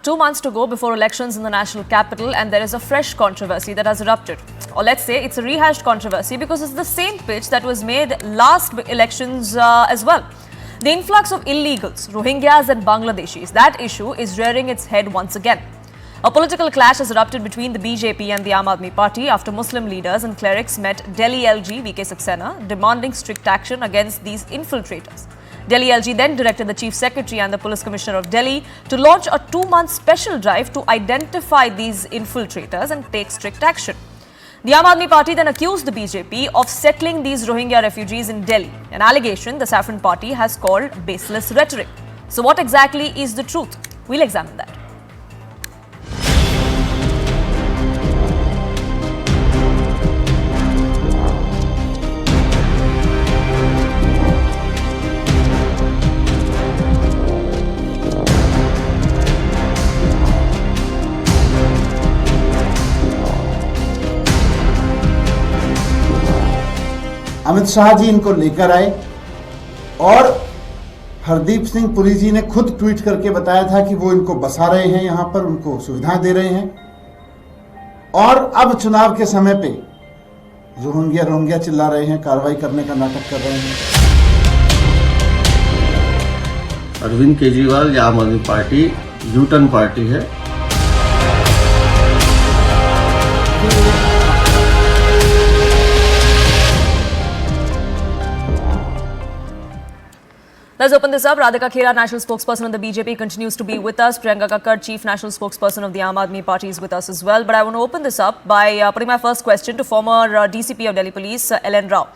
2 months to go before elections in the national capital, and there is a fresh controversy that has erupted. Or let's say it's a rehashed controversy because it's the same pitch that was made last elections as well. The influx of illegals, Rohingyas and Bangladeshis, that issue is rearing its head once again. A political clash has erupted between the BJP and the AAP party after Muslim leaders and clerics met Delhi LG VK Saxena demanding strict action against these infiltrators. Delhi LG then directed the Chief Secretary and the Police Commissioner of Delhi to launch a 2-month special drive to identify these infiltrators and take strict action. The AAP party then accused the BJP of settling these Rohingya refugees in Delhi, an allegation the Saffron party has called baseless rhetoric. So what exactly is the truth? We'll examine that. Amit Shah ji इनको लेकर आए और हरदीप सिंह पुरी जी ने खुद tweet करके बताया था कि वो इनको बसा रहे हैं, यहां पर उनको सुविधाएं दे रहे हैं और अब चुनाव के समय पे रोहिंग्या चिल्ला रहे हैं, कार्रवाई करने का नाटक कर रहे हैं। अरविंद केजरीवाल या आम आदमी पार्टी यूटर्न पार्टी है। Let's open this up. Radhika Khera, national spokesperson of the BJP, continues to be with us. Priyanka Kakkar, chief national spokesperson of the Aam Aadmi Party, is with us as well. But I want to open this up by putting my first question to former DCP of Delhi Police, L.N. Rao.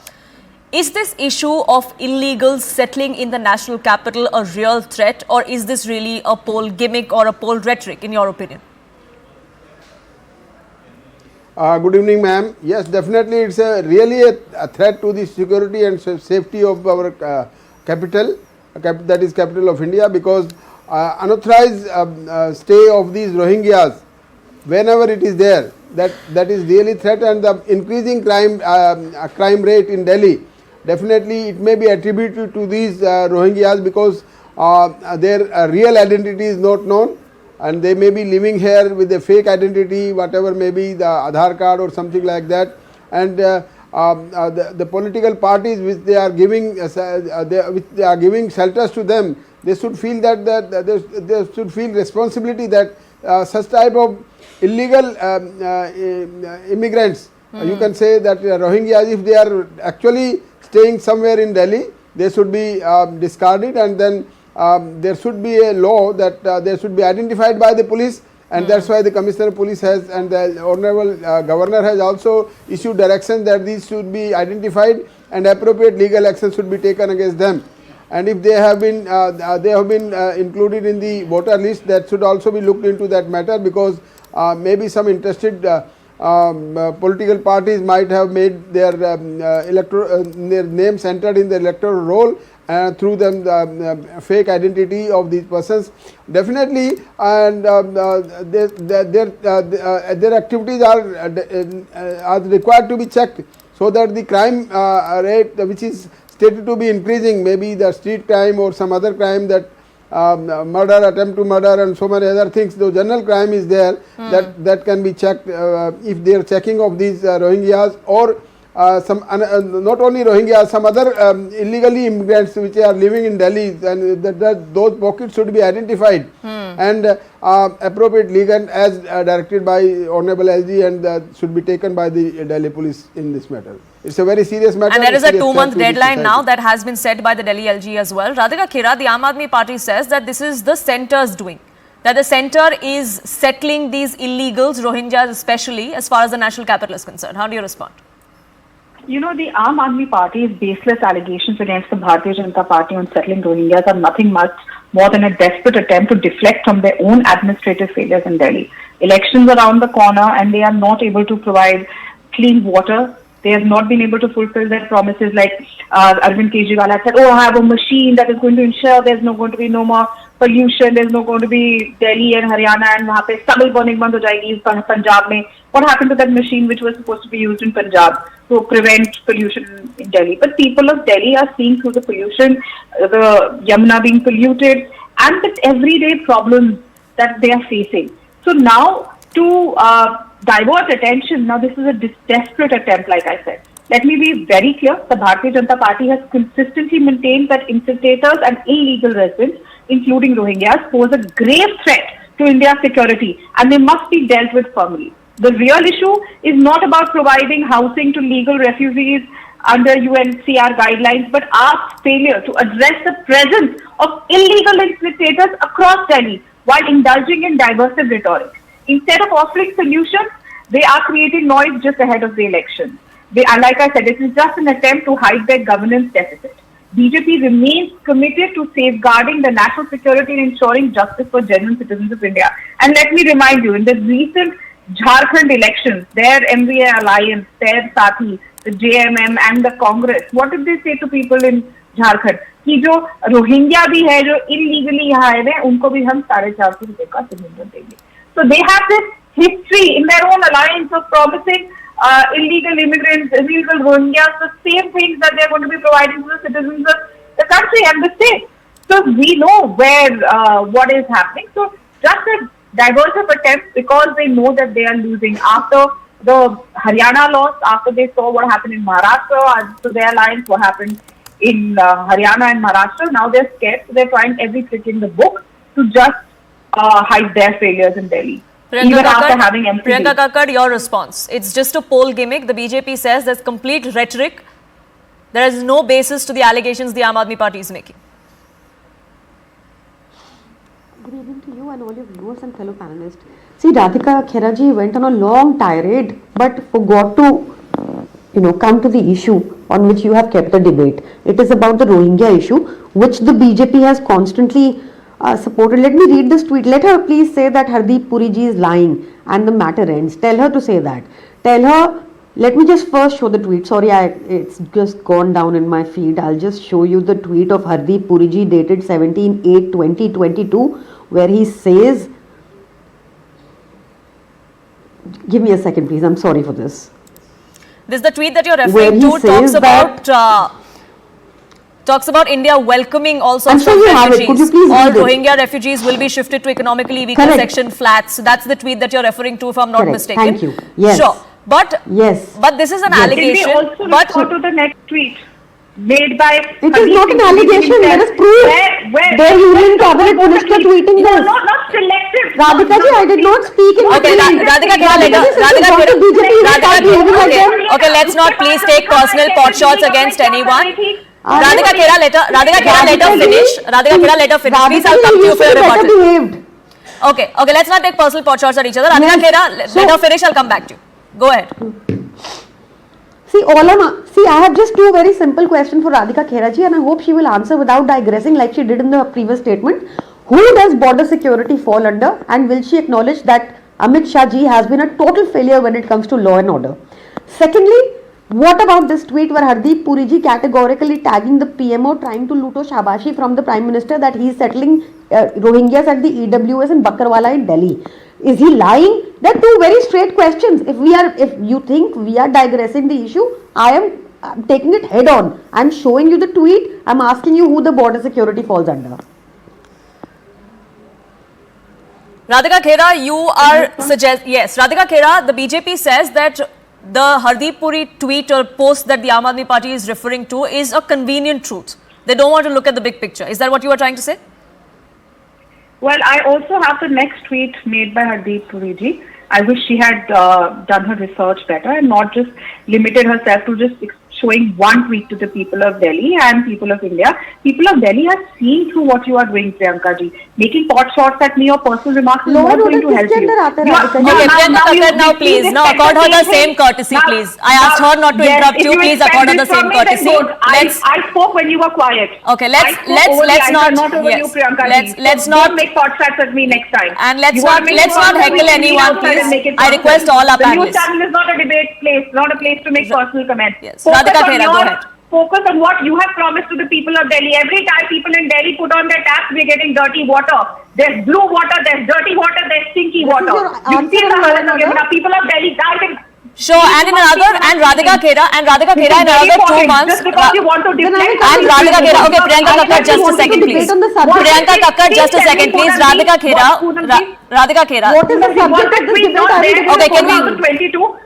Is this issue of illegals settling in the national capital a real threat, or is this really a poll gimmick or a poll rhetoric, in your opinion? Good evening, ma'am. Yes, definitely it's really a threat to the security and safety of our capital. That is capital of India, because unauthorized stay of these Rohingyas, whenever it is there, that is really threat, and the increasing crime rate in Delhi, definitely it may be attributed to these Rohingyas, because their real identity is not known and they may be living here with a fake identity, whatever may be the Aadhaar card or something like that, and the political parties which they are giving shelters to them, they should feel that they should feel responsibility that such type of illegal immigrants, you can say that Rohingyas, if they are actually staying somewhere in Delhi, they should be discarded, and then there should be a law that they should be identified by the police. And that's why the Commissioner of Police has, and the Honorable Governor has also issued direction that these should be identified and appropriate legal action should be taken against them. And if they have been included in the voter list, that should also be looked into that matter, because maybe some interested political parties might have made their their names entered in the electoral roll through them the fake identity of these persons, definitely, and their activities are required to be checked, so that the crime rate, which is stated to be increasing, maybe the street crime or some other crime, that murder, attempt to murder and so many other things, the general crime is there, that can be checked if they are checking of these Rohingyas, or not only Rohingyas, some other illegally immigrants which are living in Delhi, and those pockets should be identified and appropriate legal as directed by Honorable LG, and should be taken by the Delhi police in this matter. It's a very serious matter. And there is a 2-month deadline now that has been set by the Delhi LG as well. Radhika Khera, the Aam Aadmi Party says that this is the centre's doing, that the centre is settling these illegals, Rohingyas especially, as far as the national capital is concerned. How do you respond? You know, the Aam Aadmi Party's baseless allegations against the Bharatiya Janata Party on settling Rohingyas are nothing much more than a desperate attempt to deflect from their own administrative failures in Delhi. Elections are around the corner and they are not able to provide clean water. They have not been able to fulfill their promises, like Arvind Kejriwal has said, oh, I have a machine that is going to ensure there's going to be no more pollution, there's no going to be Delhi and Haryana, and वहाँ पे stubble burning बंद हो जाएगी Punjab में. What happened to that machine which was supposed to be used in Punjab to prevent pollution in Delhi? But people of Delhi are seeing through the pollution, the Yamuna being polluted, and the everyday problems that they are facing. So now to divert attention, now this is a desperate attempt, like I said. Let me be very clear. The Bharatiya Janata Party has consistently maintained that infiltrators and illegal residents, including Rohingyas, pose a grave threat to India's security and they must be dealt with firmly. The real issue is not about providing housing to legal refugees under UNHCR guidelines, but our failure to address the presence of illegal infiltrators across Delhi while indulging in divisive rhetoric. Instead of offering solutions, they are creating noise just ahead of the election. And like I said, it is just an attempt to hide their governance deficit. BJP remains committed to safeguarding the national security and ensuring justice for genuine citizens of India. And let me remind you, in the recent Jharkhand elections, their MVA alliance, their Saathi, the JMM and the Congress, what did they say to people in Jharkhand? कि जो Rohingya भी है जो illegally यहाँ आए हैं उनको भी हम 450 रुपए का सिलेंडर देंगे. So they have this history in their own alliance of promising illegal immigrants, illegal Rohingyas, the same things that they are going to be providing to the citizens of the country and the state. So we know where what is happening. So just a diverse attempt because they know that they are losing after the Haryana loss, after they saw what happened in Maharashtra, so their alliance, what happened in Haryana and Maharashtra, now they're scared, so they're trying every trick in the book to just hide their failures in Delhi. Even after having empty. Priyanka Kakkad, your response. It's just a poll gimmick. The BJP says there's complete rhetoric. There is no basis to the allegations the Aam Aadmi Party is making. Good evening to you and all your viewers and fellow panelists. See, Radhika Khera ji went on a long tirade but forgot to, come to the issue on which you have kept the debate. It is about the Rohingya issue, which the BJP has constantly supported. Let me read this tweet. Let her please say that Hardeep Puri ji is lying and the matter ends. Tell her to say that. Tell her, let me just first show the tweet. Sorry, it's just gone down in my feed. I'll just show you the tweet of Hardeep Puri ji dated 17/8/2022 where he says, give me a second please, I'm sorry for this. This is the tweet that you're referring to, talks about India welcoming all sorts of refugees. Could you please all Rohingya refugees will be shifted to economically weaker section flats. So that's the tweet that you're referring to, if I'm not mistaken. Thank you. Yes. Sure. But this is an allegation. Can we also refer to the next tweet made by... It is not an allegation. Let us prove. Their Union Cabinet Minister tweeting this. Not selective. Radhika ji, I did not speak in okay, Radhika Khera, okay, let's not please take personal pot shots against anyone. Radhika Khera, let her finish. Please, I'll come to you for your rebuttal. Okay, let's not take personal pot shots at each other. Radhika Khera, let her finish. I'll come back to you. Go ahead. See, I have just two very simple questions for Radhika Khera ji, and I hope she will answer without digressing like she did in the previous statement. Who does border security fall under, and will she acknowledge that Amit Shah ji has been a total failure when it comes to law and order? Secondly, what about this tweet where Hardeep Puri ji categorically tagging the PMO trying to luto shabashi from the Prime Minister that he is settling Rohingyas at the EWS in Bakarwala in Delhi? Is he lying? There are two very straight questions. If you think we are digressing the issue, I am taking it head on. I am showing you the tweet. I am asking you who the border security falls under. Radhika Khera, you are Radhika Khera, the BJP says that the Hardeep Puri tweet or post that the Aam Aadmi Party is referring to is a convenient truth. They don't want to look at the big picture. Is that what you are trying to say? Well, I also have the next tweet made by Hardeep Puri ji. I wish she had done her research better and not just limited herself to just showing one tweet to the people of Delhi and people of India. People of Delhi are seeing through what you are doing, Priyanka ji. Making pot shots at me or personal remarks is not going to help you. Okay, Priyanka Kakkad, now please, now accord her the same courtesy, please. I asked her not to interrupt you. Please accord her the same courtesy. I spoke when you were quiet. Okay, let's not make pot shots at me next time. And let's not heckle anyone, please. I request all our panelists. The news channel is not a debate place, not a place to make personal comments. Yes. Radhika Khera, go ahead. Focus on what you have promised to the people of Delhi. Every time people in Delhi put on their taps, we're getting dirty water. There's blue water, there's dirty water, there's stinky water. You see the People of Delhi died in... Sure, and in another, and Radhika Khera in another 2 months. Just because you want to deflect. And Radhika Khera, okay, Priyanka Kakkar, just a second, please. Priyanka Kakkar, just a second, please. Radhika Khera. What is the subject of this debate? Okay, can we? 2022.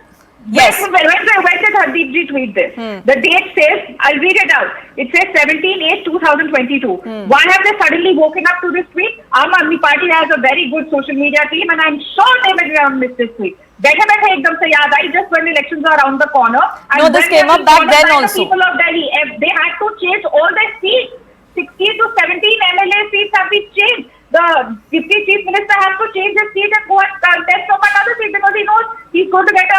Yes. When did Hardeep ji tweet this? The date says, I'll read it out. It says 17/8/2022. Why have they suddenly woken up to this tweet? Aam Aadmi Party has a very good social media team, and I'm sure they will miss this tweet. Better ekdam se yaad aayi just when elections are around the corner. And no, this came up back then also. The people of Delhi, they had to change all their seats. 16 to 17 MLA seats have been changed. The deputy chief minister has to change his seat and go and contest from another seat because he knows he's going to get a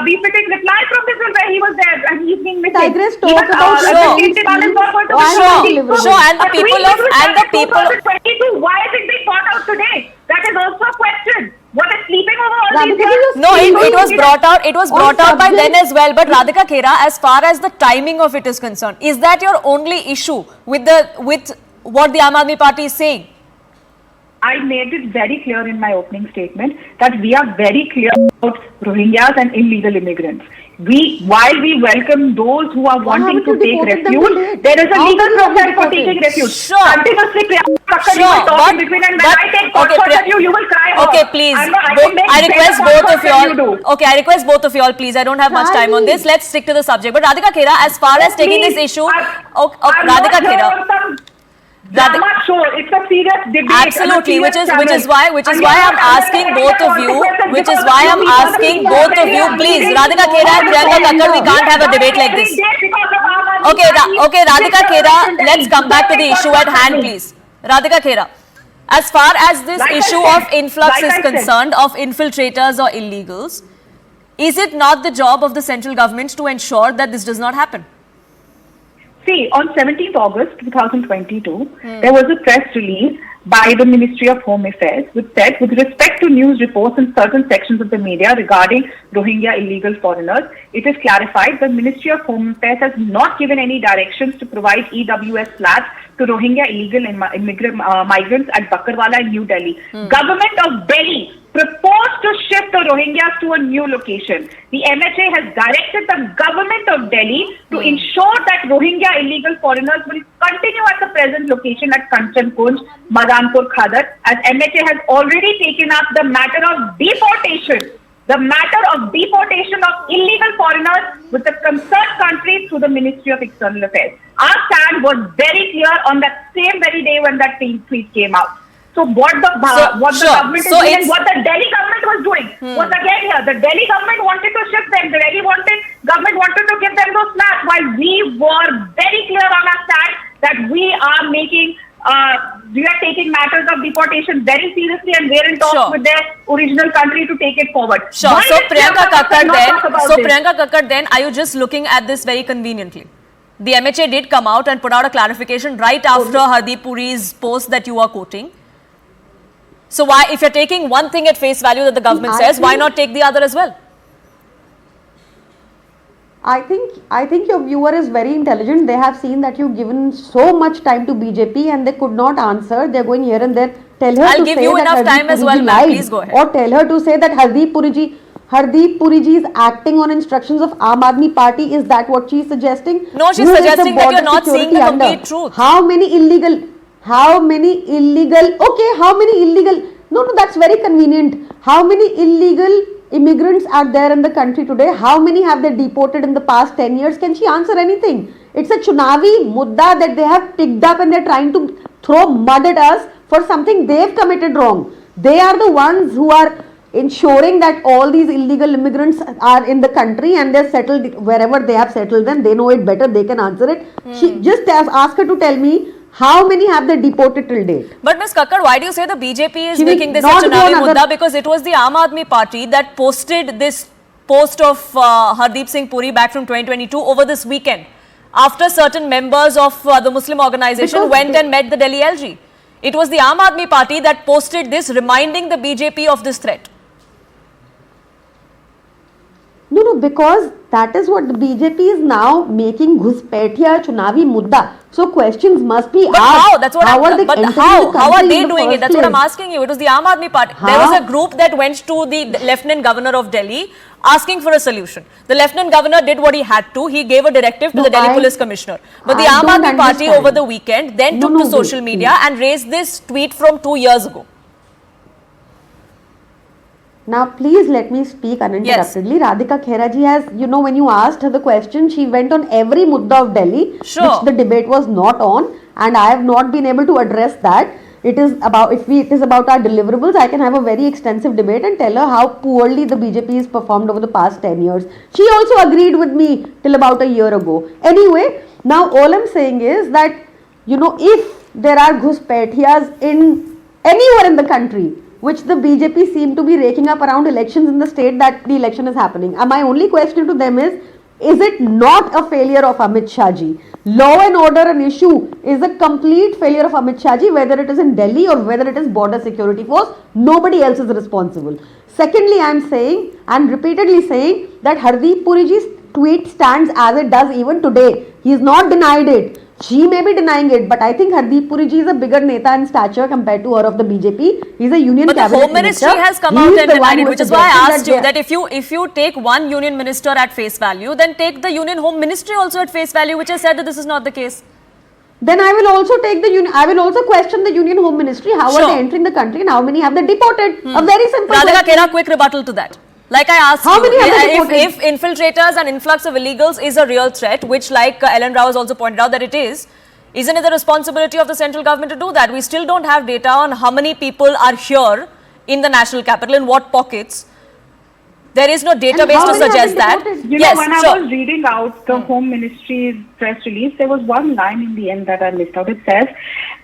befitting reply from this where he was there and he's being missing. Tigress talk about Sure, and the people of 2022, why is it being brought out today? That is also a question. What is sleeping over all these years? No, it was brought out. It was brought out by then as well. But Radhika Khera, as far as the timing of it is concerned, is that your only issue with what the Aam Aadmi Party is saying? I made it very clear in my opening statement that we are very clear about Rohingyas and illegal immigrants. While we welcome those who are wanting to take refuge, there is a legal process for taking refuge. Sure. Continuously, you will talk in between, and when I take comfort of you will cry. Okay, please. I request both of you all. Okay, I request both of you all, please. I don't have much time on this. Let's stick to the subject. But Radhika Khera, as far as taking this issue, Radhika Khera. Drama show. It's a serious debate. Absolutely, which is why I'm asking both of you. Please, Radhika Khera and Priyanka Kakkar, we can't have a debate like this. Okay, Radhika Khera, let's come back to the issue at hand, please. Radhika Khera, as far as this issue of influx is concerned, of infiltrators or illegals, is it not the job of the central government to ensure that this does not happen? See, on 17th August 2022, there was a press release by the Ministry of Home Affairs which said, with respect to news reports in certain sections of the media regarding Rohingya illegal foreigners, it is clarified the Ministry of Home Affairs has not given any directions to provide EWS flats to Rohingya illegal migrants at Bakkarwala in New Delhi. Government of Delhi proposed to shift the Rohingyas to a new location. The MHA has directed the government of Delhi to ensure that Rohingya illegal foreigners will continue at the present location at Kanchan Kunj, Madanpur Khadar, as MHA has already taken up the matter of deportation. The matter of deportation of illegal foreigners with the concerned countries through the Ministry of External Affairs. Our stand was very clear on that same very day when that tweet came out. So what the government is doing and what the Delhi government was doing was again here. The Delhi government wanted to shift them. The Delhi government wanted to give them those flats, while we were very clear on our stand that we are taking matters of deportation very seriously and we're in talks with their original country to take it forward. Sure. So Priyanka Kakkar then, are you just looking at this very conveniently? The MHA did come out and put out a clarification right after Hardeep Puri's post that you are quoting. So why, if you're taking one thing at face value that the government says, why not take the other as well? I think your viewer is very intelligent. They have seen that you've given so much time to BJP and they could not answer. They're going here and there. Tell her I'll to give say you that enough Hardeep time as well, ma'am. Please go ahead. Or tell her to say that Hardeep Puriji is acting on instructions of Aam Aadmi Party. Is that what she's suggesting? No, she's suggesting that you're not seeing the complete truth. How many illegal, no, that's very convenient. How many illegal immigrants are there in the country today? How many have they deported in the past 10 years? Can she answer anything? It's a chunavi mudda that they have picked up and they're trying to throw mud at us for something they've committed wrong. They are the ones who are ensuring that all these illegal immigrants are in the country and they're settled wherever they have settled them. They know it better. They can answer it. She just ask her to tell me how many have they deported till date. But Ms. Kakkar, why do you say the BJP is making this a chunavi mudda? Because it was the Aam Aadmi Party that posted this post of Hardeep Singh Puri back from 2022 over this weekend, after certain members of the Muslim organization went and met the Delhi LG. It was the Aam Aadmi Party that posted this, reminding the BJP of this threat. No, No, because that is what the BJP is now making Ghuspetiya Chunavi Mudda. So questions must be But asked. how? That's what how are they but entering how? the How are country they in the doing it? first That's what I'm place? asking you. It was the Aam Aadmi Party. How? There was a group that went to the Lieutenant Governor of Delhi asking for a solution. The Lieutenant Governor did what he had to. He gave a directive to No, the Delhi I- Police Commissioner. But the I Aam don't Aadmi Party understand. over the weekend then No, took to no, social wait, media please. and raised this tweet from 2 years ago. Now, please let me speak uninterruptedly. Radhika Khera ji has, when you asked her the question, she went on every mudda of Delhi, Sure. which the debate was not on, and I have not been able to address that. It is about, if it is about our deliverables, I can have a very extensive debate and tell her how poorly the BJP has performed over the past 10 years. She also agreed with me till about a year ago. Anyway, now all I'm saying is that, if there are Ghuspetiyas in anywhere in the country, which the BJP seem to be raking up around elections in the state that the election is happening. And my only question to them is it not a failure of Amit Shah ji? Law and order an issue is a complete failure of Amit Shah ji, whether it is in Delhi or whether it is border security force, nobody else is responsible. Secondly, I am saying and repeatedly saying that Hardeep Puri ji's tweet stands as it does even today. He is not denied it. She may be denying it, but I think Hardeep Puri ji is a bigger neta in stature compared to her of the BJP. He's a union But the cabinet Home Ministry minister. has come He out is and the one denied it, who which is is why I suggesting asked you they- that if you take one union minister at face value, then take the Union Home Ministry also at face value, which has said that this is not the case. Then I will also take I will also question the Union Home Ministry. How Sure. are they entering the country and how many have they deported? A very simple Radhika question. Khera, quick rebuttal to that. Like I asked How you, many have they deported? if infiltrators and influx of illegals is a real threat, which like Ellen Rao has also pointed out that it is, isn't it the responsibility of the central government to do that? We still don't have data on how many people are here in the national capital, in what pockets. There is no database how to many have suggest been that. deported? You Yes, know, when I sure. was reading out the Home Ministry's press release, there was one line in the end that I missed out. It says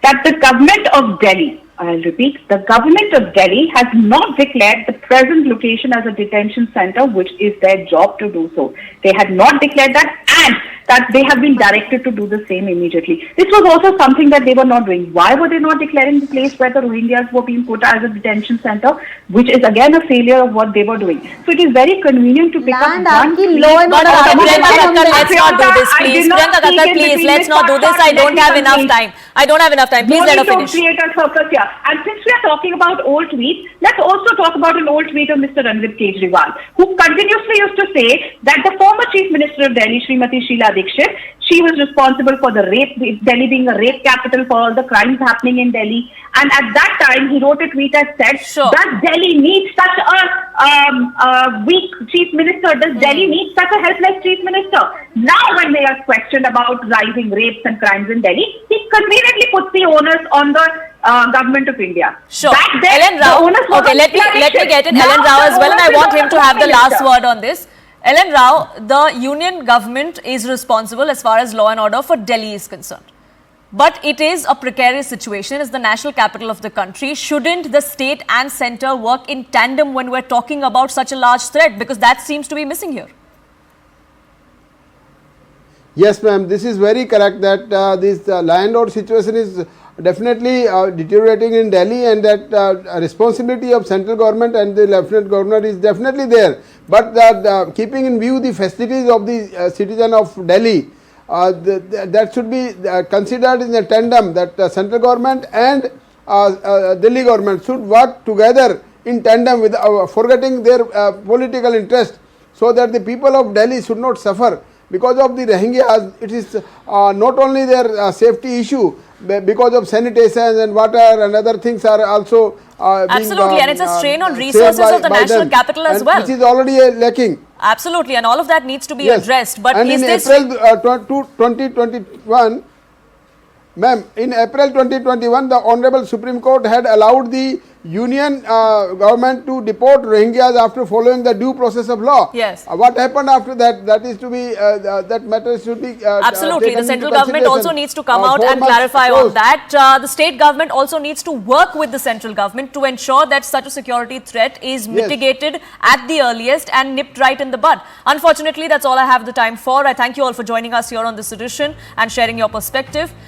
that the government of Delhi, I'll repeat, the government of Delhi has not declared the present location as a detention center, which is their job to do so. They had not declared that, and that they have been directed to do the same immediately. This was also something that they were not doing. Why were they not declaring the place where the Rohingyas were being put as a detention center, which is again a failure of what they were doing. So it is very convenient to pick Land up one आपकी tweet. law and But order okay, आपकी Priyanka government Kakkar, है. let's not do this, I did please. not Priyanka speak Kakkar, in please, between let's Ms. not do this. I Kakkar. don't Let have me enough complete. time. I don't have enough time. Please No let need her to finish. create a circus here. And since we are talking about old tweets, let's also talk about an old tweet of Mr. Arvind Kejriwal, who continuously used to say that the former Chief Minister of Delhi, Srimati Sheila Dikshit, she was responsible for the rape, Delhi being a rape capital, for all the crimes happening in Delhi. And at that time, he wrote a tweet that said, Sure. does Delhi need such a weak Chief Minister? Does Delhi need such a helpless Chief Minister? Now, when they are questioned about rising rapes and crimes in Delhi, he conveniently puts the onus on the government of India. Sure. Back then, Ellen the Rao. onus was Okay, on let me Sheila get in Dikshit. Ellen Now Rao the as well, and I onus is want on him the to have the Home last Minister. word on this. Ellen Rao, the union government is responsible as far as law and order for Delhi is concerned. But it is a precarious situation. It's the national capital of the country. Shouldn't the state and centre work in tandem when we're talking about such a large threat? Because that seems to be missing here. Yes, ma'am, this is very correct that this land order situation is definitely deteriorating in Delhi, and that responsibility of central government and the lieutenant governor is definitely there. But keeping in view the facilities of the citizen of Delhi, that should be considered in a tandem, that central government and Delhi government should work together in tandem with forgetting their political interest, so that the people of Delhi should not suffer because of the Rohingyas. It is not only their safety issue, because of sanitation and water and other things are also Absolutely, and it's a strain on resources of the national capital as well. Which is already lacking. Absolutely, and all of that needs to be Yes. addressed. But and is in this... April 2021, ma'am, in April 2021, the Honorable Supreme Court had allowed the union government to deport Rohingyas after following the due process of law. Yes. What happened after that? That is to be that matter should be Absolutely, taken the central into government also consideration. needs to come out 4 and months clarify on closed. that. The state government also needs to work with the central government to ensure that such a security threat is mitigated at the earliest and nipped right in the bud. Unfortunately, that's all I have the time for. I thank you all for joining us here on this edition and sharing your perspective.